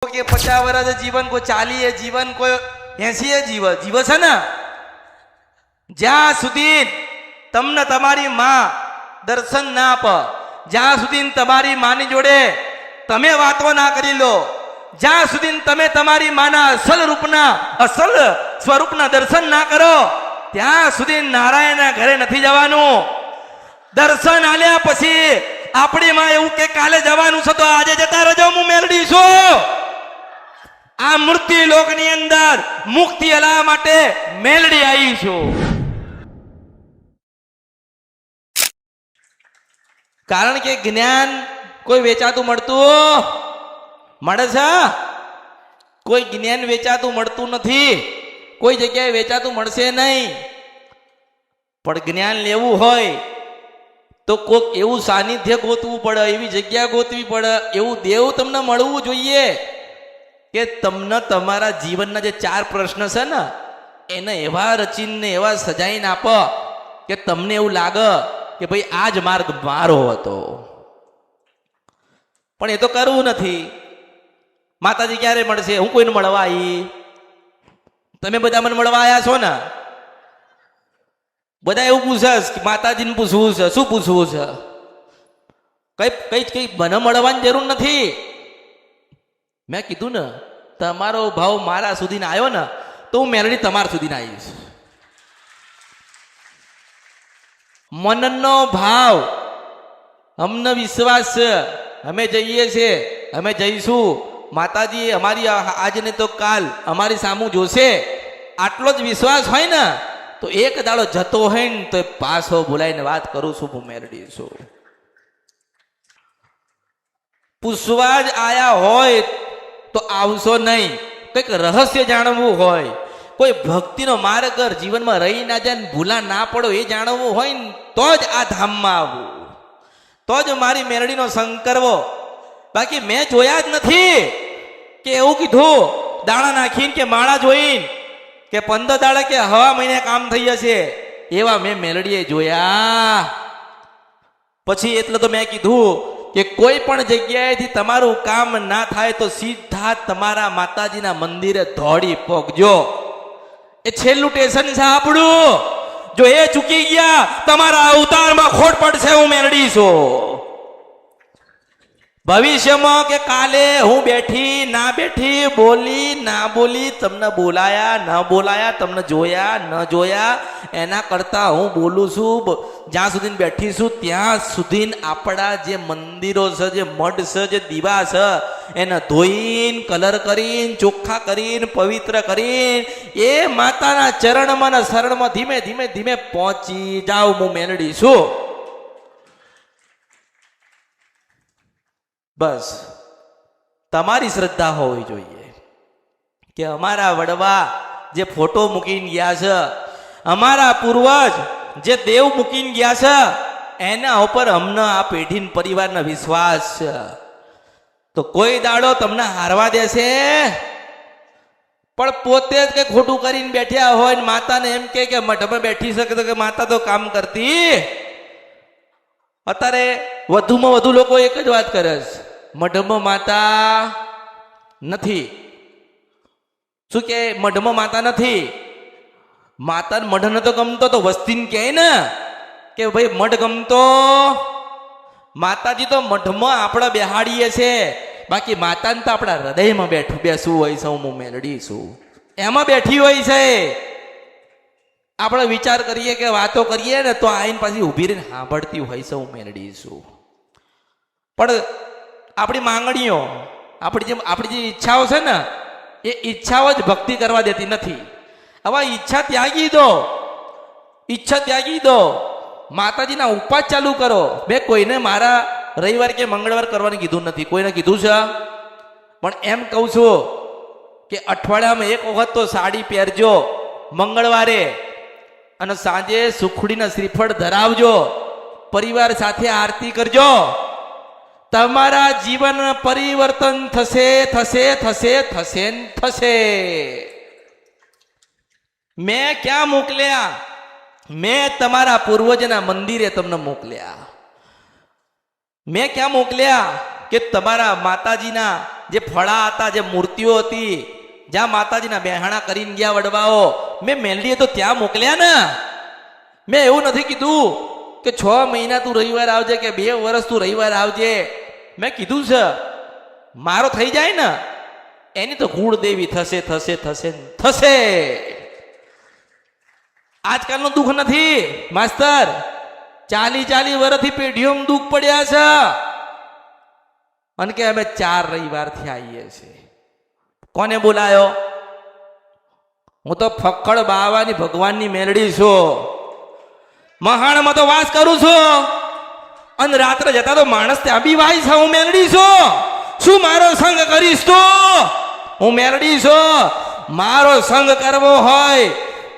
કે 50 વર્ષ જીવન કોઈ 40 જીવન કોઈ 80 જીવ છે ને જ્યાં સુધી તમને તમારી માં દર્શન ના આપે, જ્યાં સુધી તમારી માની જોડે તમે વાતો ના કરી લો, જ્યાં સુધી તમે તમારી માના અસલ સ્વરૂપના દર્શન ના કરો ત્યાં સુધી નારાયણના ઘરે નથી જવાનું. દર્શન આલ્યા પછી આપણી માં એવું કે કાલે જવાનું છે તો આજે જતા રહેજો, હું મેલડી છું. આ મૂર્તિ લોકની અંદર મુક્તિ અલાવા માટે મેલડી આવી છું. કારણ કે જ્ઞાન કોઈ વેચાતું મળે છે? કોઈ જ્ઞાન વેચાતું મળતું નથી, કોઈ જગ્યાએ વેચાતું મળશે નહીં. પણ જ્ઞાન લેવું હોય તો કોઈક એવું સાનિધ્ય ગોતવું પડે, એવી જગ્યા ગોતવી પડે, એવું દેવ તમને મળવું જોઈએ કે તમને તમારા જીવનના જે 4 પ્રશ્ન છે ને એને એવા રચીને એવા સજાઈને આપો કે તમને એવું લાગે કે ભાઈ આ જ માર્ગ મારો હતો. પણ એ તો કરવું નથી. માતાજી ક્યારે મળશે? હું કોઈને મળવા આવી? તમે બધા મને મળવા આવ્યા છો ને? બધા એવું પૂછે કે માતાજીને પૂછવું છે. શું પૂછવું છે? કઈ મને મળવાની જરૂર નથી. મેં કીધું ને તમારો ભાવ મારા સુધી આવ્યો ને તો હું મેલડી તમારા સુધી આવીશ. મનનો ભાવ, અમને વિશ્વાસ છે, અમે જઈએ છીએ, અમે જઈશું, માતાજી અમારી આજ ને તો કાલ અમારી સામું જોશે, આટલો જ વિશ્વાસ હોય ને તો એક દાડો જતો હોય ને તો પાછો બોલાઈને વાત કરું છું, હું મેલડી છું. પૂછવા જ આયા હોય તો આવશો નહીં. કંઈક રહસ્ય જાણવું હોય, કોઈ ભક્તિનો માર્ગ જીવનમાં રહી ના જાય, ભૂલા ના પડો એ જાણવું હોય ને તો જ આ ધામમાં આવવું, તો જ મારી મેલડીનો સંગ કરવો. બાકી મેં જોયા જ નથી કે એવું કીધું દાણા નાખીને કે માળા જોઈને કે 15 દાડા કે હવા મહિને કામ થઈ જશે, એવા મેં મેલડીએ જોયા. પછી એટલે તો મેં કીધું કે કોઈ પણ જગ્યાએથી તમારું કામ ના થાય તો સીધા તમારા માતાજીના મંદિરે દોડી પહોંચજો. એ છેલ્લું સ્ટેશન છે આપણું. જો એ ચૂકી ગયા તમારા અવતારમાં ખોટ પડશે. હું મેલડી છું. ભવિષ્યમાં કે કાલે હું બેઠી ના બેઠી, બોલી ના બોલી, તમને બોલાયા ન બોલાયા, તમને જોયા ન જોયા, એના કરતા હું બોલું છું જ્યાં સુધી બેઠી છું ત્યાં સુધી આપણા જે મંદિરો છે, જે મઢ છે, જે દીવા છે એને ધોઈને કલર કરીને ચોખ્ખા કરીને પવિત્ર કરીને એ માતાના ચરણમાં ને શરણમાં ધીમે ધીમે ધીમે પહોંચી જાઓ. હું મેલડી છું. બસ તમારી શ્રદ્ધા હોવી જોઈએ કે અમારા વડવા જે ફોટો મૂકીને ગયા છે, અમારા પૂર્વજ જે દેવ મૂકીને ગયા છે, એના ઉપર અમને આ પેઢી પરિવારનો વિશ્વાસ છે. તો કોઈ દાડો તમને હારવા દેશે? પણ પોતે જ કઈ ખોટું કરીને બેઠ્યા હોય ને માતાને એમ કે મઠમાં બેઠી શકે તો કે માતા તો કામ કરતી. અત્યારે વધુમાં વધુ લોકો એક જ વાત કરે છે, મઢમાં માતા નથી. શું કે મઢમાં માતા નથી? માતા મઢ નતો ગમતો તો વસ્તીને કહે ને કે ભાઈ મઢ ગમતો. માતાજી તો મઢમાં આપણે બેહાડીએ છે, બાકી માતાને તો આપણા હૃદયમાં બેસવું હોય છે. હું મેલડી છું એમાં બેઠી હોય છે. આપણે વિચાર કરીએ કે વાતો કરીએ ને તો આઈને પાછી ઊભી રહીને સાંભળતી હોય છે. હું મેલડી છું. પણ આપણી માંગણીઓ, આપણી જે ઈચ્છાઓ છે ને એ ઈચ્છાઓ જ ભક્તિ કરવા દેતી નથી. હવે ઈચ્છા ત્યાગી દો, માતાજીના ઉપાસ ચાલુ કરો. મેં કોઈને મારા રવિવાર કે મંગળવાર કરવાનું કીધું નથી, કોઈને કીધું છે? પણ એમ કહું છું કે અઠવાડિયામાં એક વખત તો સાડી પહેરજો મંગળવારે, અને સાંજે સુખડીના શ્રીફળ ધરાવજો, પરિવાર સાથે આરતી કરજો. તમારા જીવન પરિવર્તન થશે થશે થશે થશે થશે. મેં ક્યાં મોકલ્યા? મેં તમારા પૂર્વજના મંદિરે તમને મોકલ્યા. મેં ક્યાં મોકલ્યા? કે તમારા માતાજીના જે ફળા હતા, જે મૂર્તિઓ હતી, જ્યાં માતાજીના બેહાણા કરીને ગયા વડવાઓ, મેં મેલડીએ તો ત્યાં મોકલ્યા ને. મેં એવું નથી કીધું કે 6 મહિના તું રવિવાર આવજે કે 2 વર્ષ તું રવિવાર આવજે. મેં કીધું છે મારો થઈ જાય ને એની તો કુળદેવી થશે થશે થશે થશે. આજકાલનું દુઃખ નથી માસ્તર, 40 વર્ષથી પેઢીઓમાં દુઃખ પડ્યા છે. અને કે અમે 4 રવિવારથી આવીએ છીએ. કોને બોલાયો? હું તો ફક્કડ બાવાની ભગવાનની મેલડી છું. મહાણમાં તો વાસ કરું છું અને રાત્રે જતા તો માણસ ત્યાં બી વાય છે. હું મેલડી છું. શું મારો સંગ કરીશ તું? હું મેલડી છું. મારો સંગ કરવો હોય,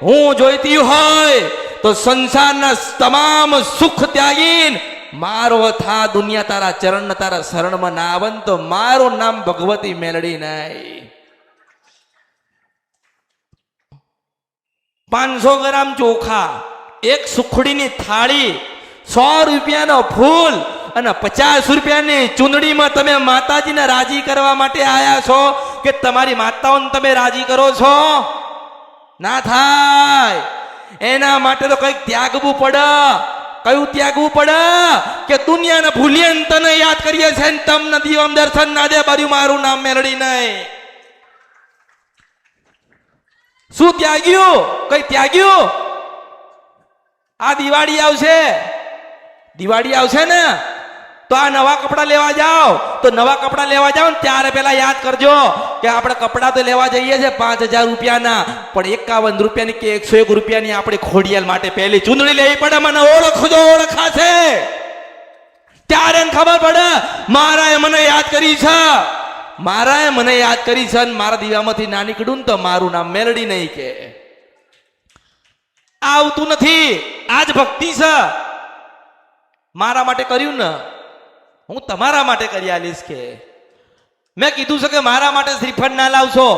હું જોઈતી હોય તો સંસારના તમામ સુખ ત્યાગીને મારો થા દુનિયા તારા ચરણ તારા શરણમાં ના આવન તો મારું નામ ભગવતી મેલડી નહીં. 500 ગ્રામ ચોખા, 1 સુખડીની થાળી, 100 રૂપિયાનો ફૂલ અને 50 રૂપિયાની ચૂંદડીમાં તમે માતાજીને રાજી કરવા માટે આયા છો કે તમારી માતાઓને તમે રાજી કરો છો? ના થાય. એના માટે તો કંઈક ત્યાગવું પડે. કયું ત્યાગવું પડે? કે દુનિયાને ભૂલીએ ને તને યાદ કરીએ છે ને તમને દીવમ દર્શન ના દે બાજુ મારું નામ મેલડી નહીં. શું ત્યાગ્યું? કઈ ત્યાગ્યું? આ દિવાળી આવશે, દિવાળી આવશે ને તો આ નવા કપડા લેવા જાઓ તો નવા કપડા લેવા જાઓ ને ત્યારે પેલા યાદ કરજો કે આપણે કપડા તો લેવા જઈએ છે 5000 રૂપિયાના, પણ 51 રૂપિયાની કે 101 રૂપિયાની આપણે ખોડિયાલ માટે પહેલી ચૂંદડી લેવી પડે. મને ઓળખજો, ઓળખાશે ત્યારે ખબર પડે મારાએ મને યાદ કરી છે, મારાએ મને યાદ કરી છે. અને મારા દીવામાંથી ના નીકળું ને તો મારું નામ મેલડી નહીં કે આવતું નથી. આજ ભક્તિ છે. મારા માટે કર્યું ને હું તમારા માટે કરી આલીશ. કે મેં કીધું છે કે મારા માટે શ્રીફળ ના લાવશો,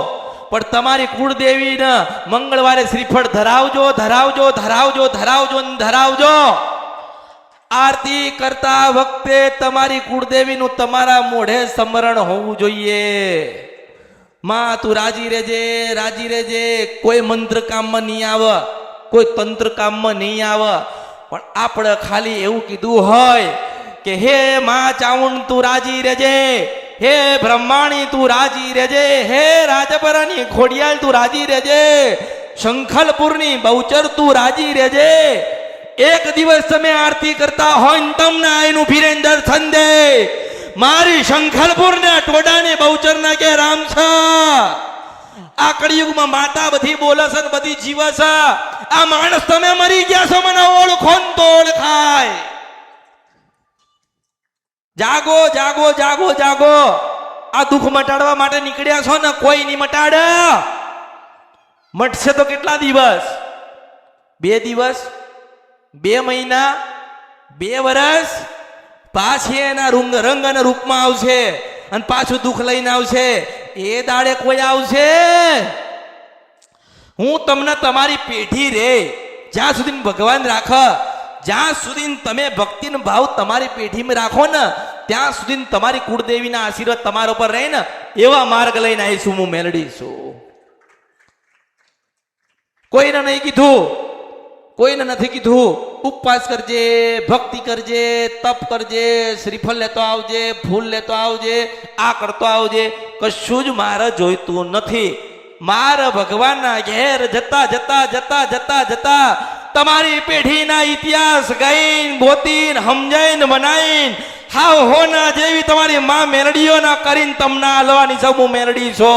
પણ તમારી કુળદેવીને મંગળવારે શ્રીફળ ધરાવજો, ધરાવજો, ધરાવજો, ધરાવજો, ધરાવજો. આરતી કરતા વખતે તમારી કુળદેવીનું તમારા મોઢે સ્મરણ હોવું જોઈએ. માં તું રાજી રહેજે, રાજી રહેજે. કોઈ મંત્ર કામમાં નહીં આવે, કોઈ તંત્ર કામમાં નહીં આવે, પણ આપણે ખાલી એવું કીધું હોય કે હે માં ચામુંડ તું રાજી રહેજે, હે બ્રહ્માણી તું રાજી રહેજે, હે રાજપરાની ખોડિયાલ તું રાજી રહેજે, શંખલપુરની બહુચર તું રાજી રહેજે. એક દિવસ તમે આરતી કરતા હોય ને તમને આઈનું ફીરેન દર્શન દે. મારી શંખલપુર ને ટોડાને બહુચર ના કે રામ છે. આ કળિયુગમાં માતા બધી બોલે છે ને બધી જીવે છે. આ માણસ તમે મરી ગયા છો મને ઓળખો ને તો ઓળખાય. જાગો, જાગો, જાગો, જાગો. આ દુઃખ મટાડવા માટે નીકળ્યા છો ને કોઈ નહીં મટાડે. મટશે તો કેટલા દિવસ? 2 દિવસ, 2 મહિના, 2 વર્ષ. પાછી એના રંગ અને રૂપમાં આવશે અને પાછું દુઃખ લઈને આવશે. એ દાડે કોઈ આવશે? હું તમને તમારી પેઢી રે જ્યાં સુધી ભગવાન રાખ, જ્યાં સુધી તમે ભક્તિનો ભાવ તમારી પેઢીમાં રાખો ને ત્યાં સુધી તમારી કુળદેવીના આશીર્વાદ તમારા ઉપર રહે ને એવા માર્ગ લઈને આવીશું. હું મેલડી છું. કોઈને નહીં કીધું, કોઈને નથી કીધું ઉપવાસ કરજે, ભક્તિ કરજે, તપ કરજે, શ્રીફળ લેતો આવજે, ફૂલ લેતો આવજે, આ કરતો આવજે. કશું જ મારે જોઈતું નથી. મારા ભગવાનના ઘેર જતા જતા જતા જતા જતા તમારી પેઢીના ઇતિહાસ ગઈને ગોતીને સમજાઈને બનાવીને હાવ હોના જેવી તમારી માં મેલડીઓના કરીને તમને આલવાની સૌ હું મેલડી છો.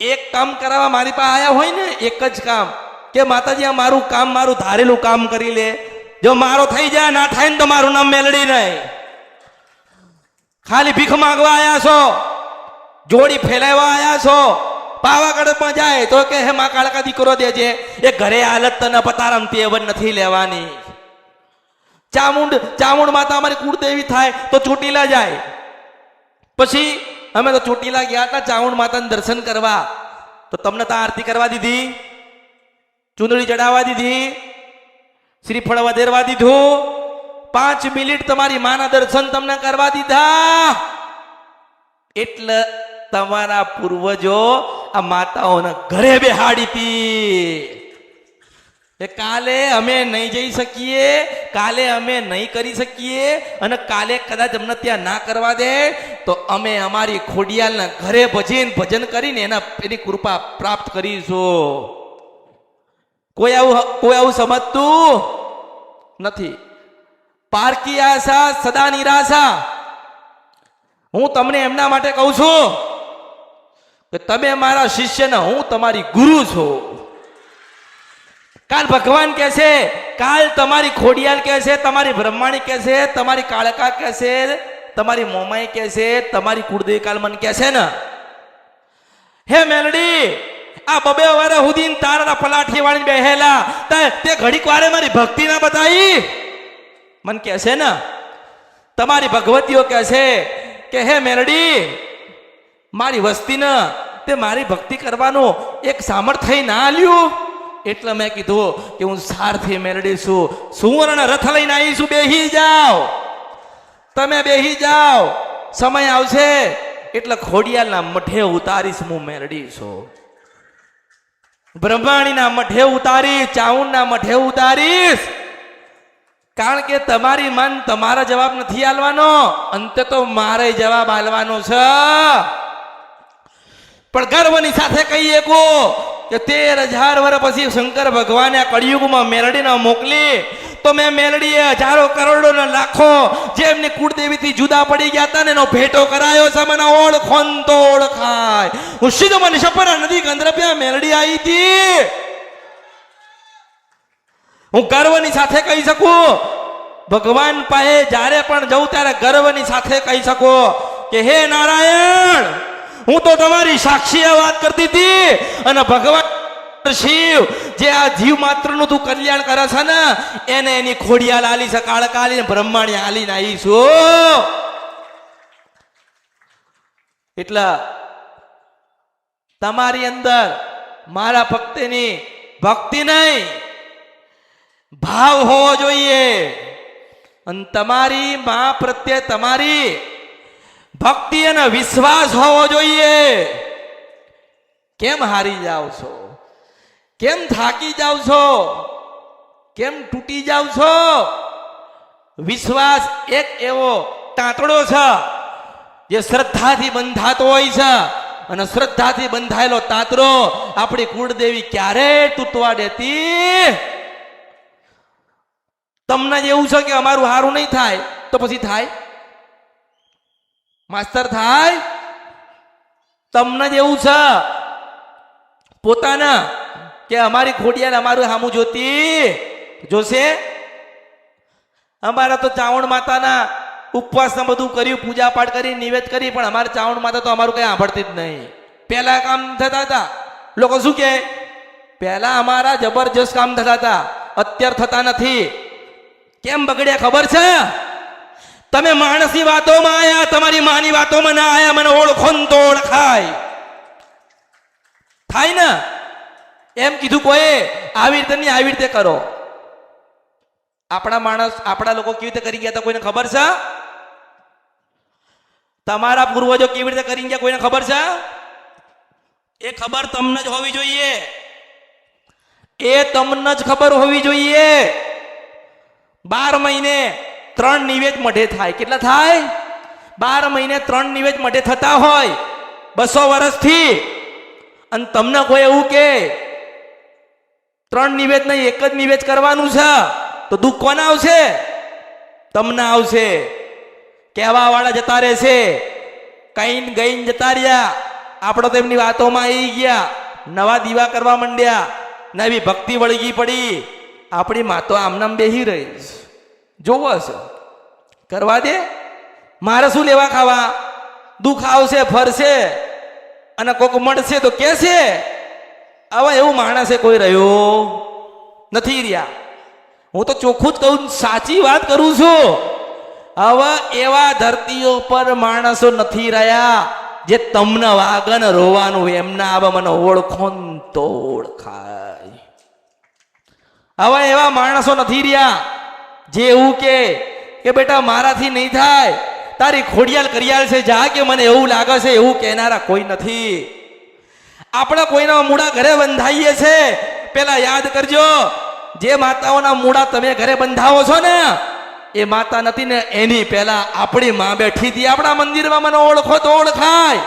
એક કામ કરાવવા મારી પાસે આયા હોય ને, એક જ કામ કે માતાજી આ મારું કામ, મારું ધારેલું કામ કરી લે. જો મારો થઈ જાય ના થાય ને તો મારું નામ મેલડી નહીં. ખાલી ભીખ માંગવા આયા છો, જોડી ફેલાવવા આયા છો. પાવાગઢમાં જાય તો કે હે માં કાળકા દીકરો દેજે. એ ઘરે હાલત તને પતારમ તેવન નથી લેવાની. ચામુંડ માતા અમારી કુળદેવી થાય તો ચોટીલા જાય. પછી અમે તો ચોટીલા ગયા હતા ચામુંડ માતાના દર્શન કરવા, તો તમને ત્યાં આરતી કરવા દીધી, ચૂંદડી ચડાવવા દીધી, શ્રીફળ વધેરવા દીધું, 5 મિનિટ તમારી માના દર્શન તમને કરવા દીધા એટલે તમારા પૂર્વજો આ માતાઓના ઘરે બેહાડી હતી કાલે અમે નહીં જઈ શકીએ, કાલે અમે નહીં કરી શકીએ અને કાલે કદાચ અમને ત્યાં ના કરવા દે તો અમે અમારી ખોડિયાલના ઘરે ભજન કરીને એની કૃપા પ્રાપ્ત કરીશું. કોઈ આવું સમજતું નથી. પારકી આશા સદા નિરાશા. હું તમને એમના માટે કહું છું કે તમે મારા શિષ્ય ને હું તમારી ગુરુ છું. કાલ ભગવાન કહે છે, કાલ તમારી ખોડિયાલ કહે છે, તમારી બ્રહ્માણી કહે છે, તમારી કાળકા કહે છે, તમારી મોમાઈ કહે છે, તમારી કુળદેવી કાલ મને કહે છે ને, હે મેલડી આ બબે વારે હુદીન તારા પલાઠી વાળી બેહેલા તે ઘડીક વારે મારી ભક્તિ ના બતાવી મને કહે છે ને. તમારી ભગવતીઓ કહે છે કે હે મેલડી મારી વસ્તીને તે મારી ભક્તિ કરવાનું એક સામર્થ્ય ના આલ્યું એટલે મેં કીધું કે હું સારથી મેલડી છું, સુવર્ણ રથ લઈને આવીશું, બેહી જાઓ, તમે બેહી જાઓ, સમય આવશે એટલે ખોડિયાલના મઠે ઉતારીશ હું મેલડી છું, બ્રહ્માણીના મઠે ઉતારીશ, ચાઉંડના મઠે ઉતારીશ. કારણ કે તમારી મન તમારા જવાબ નથી આલવાનો, અંતે તો મારે જવાબ આલવાનો છે. પણ ગર્વની સાથે કહીએ કે 13,000 વર્ષ પછી શંકર ભગવાને આ કળિયુગમાં મેલડીને મોકલી તો મેં મેલડીએ હજારો કરોડો ને લાખો જે એમની કુળદેવીથી જુદા પડી ગયા હતા ને એનો ભેટો કરાયો છે. મને ઓળખોન તો ઓળખાય. હું સીધો મને શપરા નદી ગંધર્વ્યા મેલડી આવી હતી. હું ગર્વની સાથે કહી શકું, ભગવાન પાસે જ્યારે પણ જઉં ત્યારે ગર્વની સાથે કહી શકું કે હે નારાયણ હું તો તમારી સાક્ષીએ વાત કરતી હતી અને ભગવાન શિવ જે આ જીવ માત્ર નું તું કલ્યાણ કરે છે ને એને એની ખોડિયાલ આલી છે, કાળકા આલી બ્રહ્માણી આલીને આવીશું. એટલે તમારી અંદર મારા ભક્તિની ભક્તિ નહીં ભાવ હોવો જોઈએ અને તમારી મા પ્રત્યે તમારી ભક્તિ અને વિશ્વાસ હોવો જોઈએ. કેમ હારી જાવ છો? કેમ થાકી જાવ છો? કેમ તૂટી જાવ છો? વિશ્વાસ એક એવો તાંતડો છે જે શ્રદ્ધાથી બંધાતો હોય છે અને શ્રદ્ધાથી બંધાયેલો તાંતડો આપણી કુળદેવી ક્યારે તૂટવા દેતી. તમને જ એવું છે કે અમારું હારું નહીં થાય તો પછી થાય માસ્તર થાય. તમને જ એવું છે પોતાના કે અમારી ખોડિયાલ અમારું હામું જોતી જોશે. અમારા તો ચાવણ માતાના ઉપવાસ બધું કર્યું, પૂજા પાઠ કરી, નિવેદ કરી, પણ અમારે ચાવણ માતા તો અમારું કઈ સાંભળતી જ નહીં. પહેલા કામ થતા હતા લોકો શું કે પહેલા અમારા જબરજસ્ત કામ થતા હતા, અત્યારે થતા નથી. કેમ બગડ્યા ખબર છે? તમે માણસની વાતોમાં આયા, તમારી માની વાતોમાં ના આયા. મને ઓળખો ને તો ઓળખાય થાય ને એમ કીધું કોઈ આવી રીતે નહીં, આવી રીતે કરો. આપણા માણસ આપણા લોકો કેવી રીતે કરી ગયા હતા કોઈને ખબર છે? તમારા પૂર્વજો કેવી રીતે કરી ગયા કોઈને ખબર છે? એ ખબર તમને જ હોવી જોઈએ, એ તમને જ ખબર હોવી જોઈએ. 12 મહિને 3 નિવેદ મઢે થાય. કેટલા થાય? 12 મહિને 3 નિવેદ મઢે થતા હોય 200 વર્ષથી. અને તમને કોઈ એવું કે 3 નિવેદ નહીં એક જ નિવેદ કરવાનું છે તો દુઃખ કોને આવશે? તમને આવશે. કહેવા વાળા જતા રહેશે, કઈ ગઈને જતા રહ્યા. આપણે તો એમની વાતોમાં આવી ગયા, નવા દીવા કરવા માંડ્યા, નવી ભક્તિ વળગી પડી. આપણી માતો આમનામ બેહી રહી જોવો છે. કરવા દે, મારે શું લેવા ખાવા? દુઃખ આવશે ફરશે અને કોક મળશે તો કેશે. હવે એવું માણસે કોઈ રહ્યો નથી રહ્યા. હું તો ચોખ્ખું જ કહું, સાચી વાત કરું છું. હવે એવા ધરતીઓ પર માણસો નથી રહ્યા જે તમને વાગન રોવાનું એમના હવે મને ઓળખો તો ઓળખાય. હવે એવા માણસો નથી રહ્યા જે એવું કે કે બેટા મારાથી નહીં થાય, તારી ખોડિયાલ કરિયાલ છે, જા, કે મને એવું લાગે છે, એવું કહેનારા કોઈ નથી. આપણે કોઈના મૂળા ઘરે બંધાઈએ છે, પેલા યાદ કરજો, જે માતાઓના મૂળા તમે ઘરે બંધાવો છો ને એ માતા નથી ને, એની પહેલા આપણી માં બેઠી હતી આપણા મંદિરમાં. મને ઓળખો તો ઓળખાય.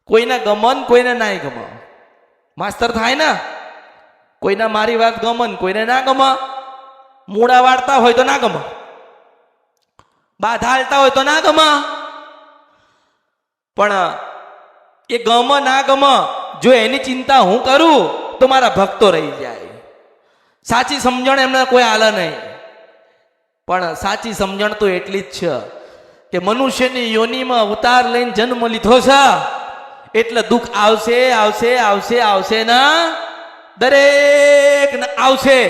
કોઈને ગમન, કોઈને ના ગમ, માસ્તર થાય ને. કોઈને મારી વાત ગમન, કોઈને ના ગમ. મૂળા વાળતા હોય તો ના ગમ, બાધા હાલતા હોય તો ના ગમ. પણ એ ગમ ના ગમ, જો એની ચિંતા હું કરું તો મારા ભક્તો રહી જાય. સાચી સમજણ એમને કોઈ આલે નહીં. પણ સાચી સમજણ તો એટલી જ છે કે મનુષ્યની યોનિમાં અવતાર લઈને જન્મ લીધો છે એટલે દુઃખ આવશે, આવશે, આવશે, આવશે ના, દરેક આવશે.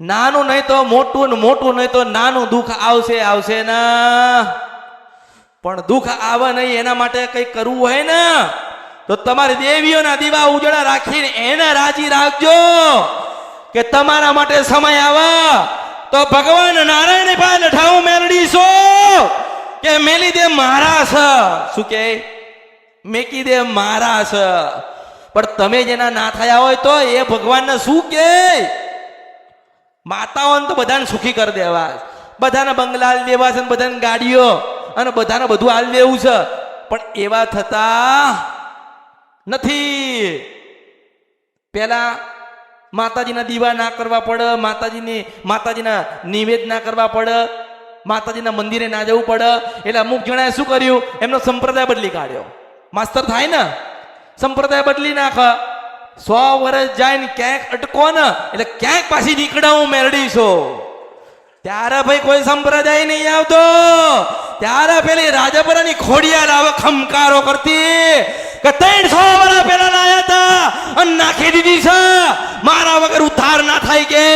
નાનું નહીં તો મોટું, ને મોટું નહીં તો નાનું દુઃખ આવશે, આવશે ના. પણ દુઃખ આવે નહીં એના માટે કંઈ કરવું હોય ને તો તમારી દેવીઓના દીવા ઉજળા રાખીને એને રાજી રાખજો કે તમારા માટે સમય આવે તો ભગવાન નારાયણ પાસે ઠાઉ મેળડીશો કે મેલી દે મારા છે. શું કે મેકી દે મારા છે. પણ તમે જેના ના થયા હોય તો એ ભગવાનને શું કે? માતાઓને તો બધાને સુખી કરી દેવા, બધાને બંગલા આલી દેવા છે, બધાને ગાડીઓ અને બધાને બધું આલી દેવું છે. પણ એવા થતા નથી. પેલા માતાજીના દીવા ના કરવા પડે, માતાજીના નિવેદ ના કરવા પડે, માતાજીના મંદિરે ના જવું પડે. એટલે અમુક જણાએ શું કર્યું, એમનો સંપ્રદાય બદલી કાઢ્યો. માસ્તર થાય ને, સંપ્રદાય બદલી નાખ. 100 વર્ષ જાય ને ક્યાંક અટકો ને એટલે ક્યાંક પાછી નીકળાવું મેળડીશો. ત્યારે ભાઈ કોઈ સંપ્રદાય નહીં આવતો. ત્યારે પેલી રાજપરાની ખોડિયાર આવે ખમકારો કરતી કે 300 વર્ષ પહેલા લાયા હતા અને નાખી દીધી છે, મારા વગર ઉદ્ધાર ના થાય કે.